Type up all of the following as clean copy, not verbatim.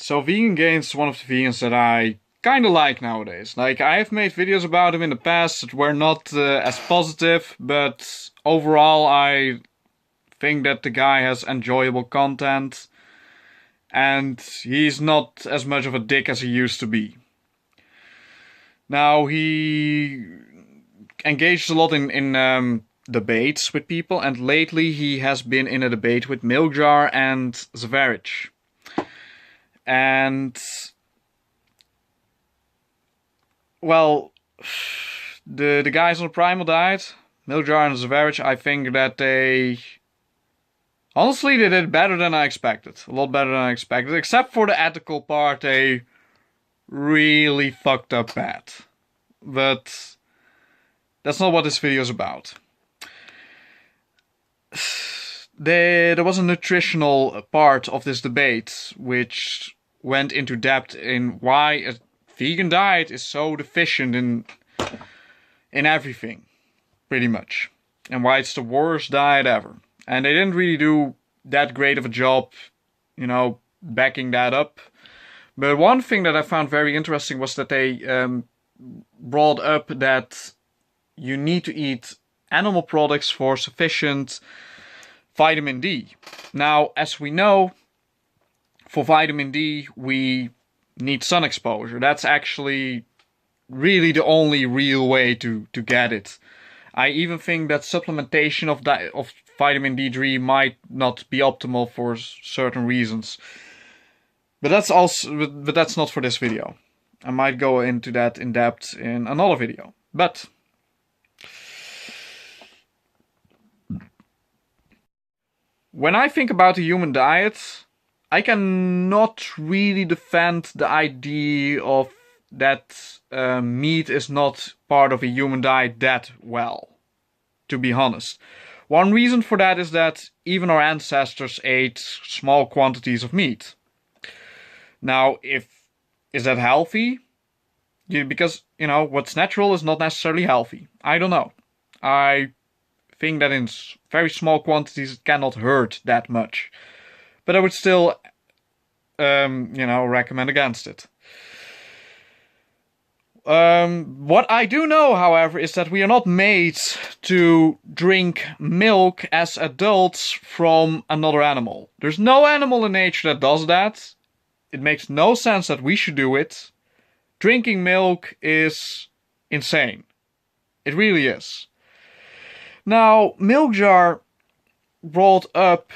So Vegan Gains is one of the vegans that I kinda like nowadays. Like, I have made videos about him in the past that were not as positive, but overall I think that the guy has enjoyable content and he's not as much of a dick as he used to be. Now, he engaged a lot in debates with people, and lately he has been in a debate with Milkjar and Zverich. And, well, the guys on the Primal diet, Milkjar and Zverich, I think that honestly, they did better than I expected. A lot better than I expected. Except for the ethical part, they really fucked up bad. But that's not what this video is about. There was a nutritional part of this debate which went into depth in why a vegan diet is so deficient in everything, pretty much, and why it's the worst diet ever. And they didn't really do that great of a job, backing that up. But one thing that I found very interesting was that they brought up that you need to eat animal products for sufficient vitamin D. Now, as we know, for vitamin D, we need sun exposure. That's actually really the only real way to get it. I even think that supplementation of vitamin D3 might not be optimal for certain reasons. But that's not for this video. I might go into that in depth in another video. But when I think about the human diet, I cannot really defend the idea of that meat is not part of a human diet that well, to be honest. One reason for that is that even our ancestors ate small quantities of meat. Now, is that healthy? Because, what's natural is not necessarily healthy. I don't know. I think that in very small quantities it cannot hurt that much. But I would still, recommend against it. What I do know, however, is that we are not made to drink milk as adults from another animal. There's no animal in nature that does that. It makes no sense that we should do it. Drinking milk is insane. It really is. Now, Milkjar brought up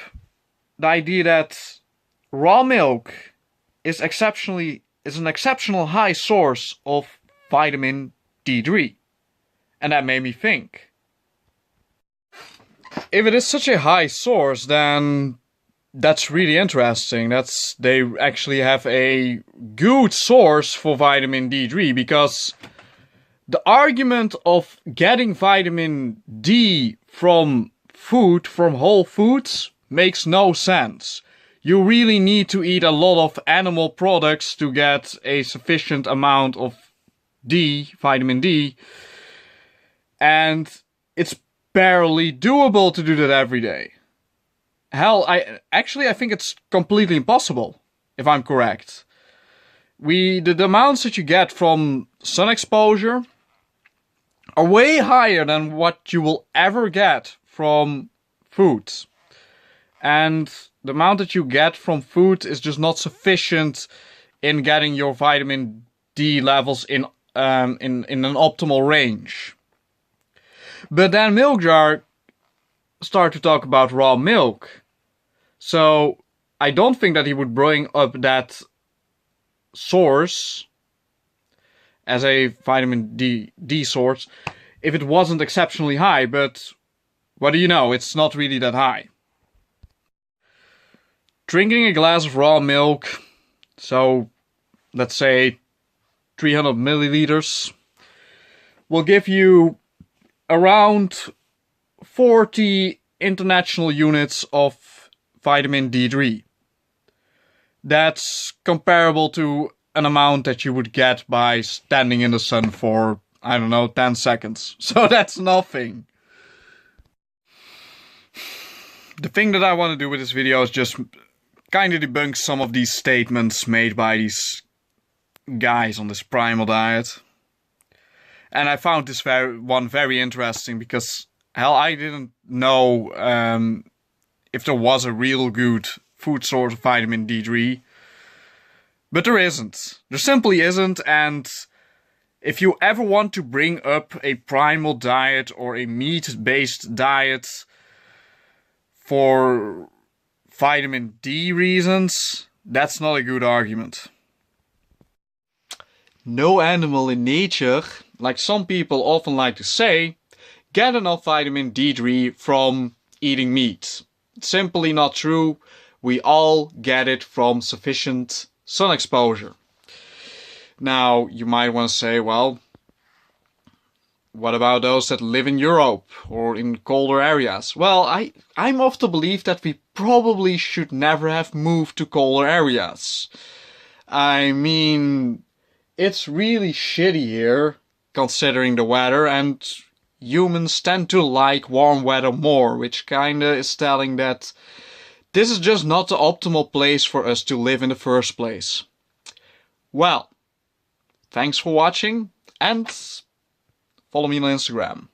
the idea that raw milk is an exceptional high source of vitamin D3. And that made me think. If it is such a high source, then that's really interesting. They actually have a good source for vitamin D3, because the argument of getting vitamin D from food, from whole foods, makes no sense. You really need to eat a lot of animal products to get a sufficient amount of vitamin D, and it's barely doable to do that every day. Hell, I think it's completely impossible, if I'm correct. The amounts that you get from sun exposure are way higher than what you will ever get from food. And the amount that you get from food is just not sufficient in getting your vitamin D levels in an optimal range. But then Milkjar started to talk about raw milk. So I don't think that he would bring up that source as a vitamin D source if it wasn't exceptionally high. But what do you know? It's not really that high. Drinking a glass of raw milk, so let's say 300 milliliters, will give you around 40 international units of vitamin D3. That's comparable to an amount that you would get by standing in the sun for, 10 seconds. So that's nothing. The thing that I want to do with this video is just kind of debunks some of these statements made by these guys on this primal diet. And I found this one very interesting because, hell, I didn't know if there was a real good food source of vitamin D3. But there isn't. There simply isn't, and if you ever want to bring up a primal diet or a meat-based diet for vitamin D reasons, that's not a good argument. No animal in nature, like some people often like to say, get enough vitamin D3 from eating meat. It's simply not true. We all get it from sufficient sun exposure. Now, you might want to say, well, what about those that live in Europe or in colder areas? Well, I'm of the belief that we probably should never have moved to colder areas. I mean, it's really shitty here, considering the weather, and humans tend to like warm weather more, which kinda is telling that this is just not the optimal place for us to live in the first place. Well, thanks for watching, and follow me on Instagram.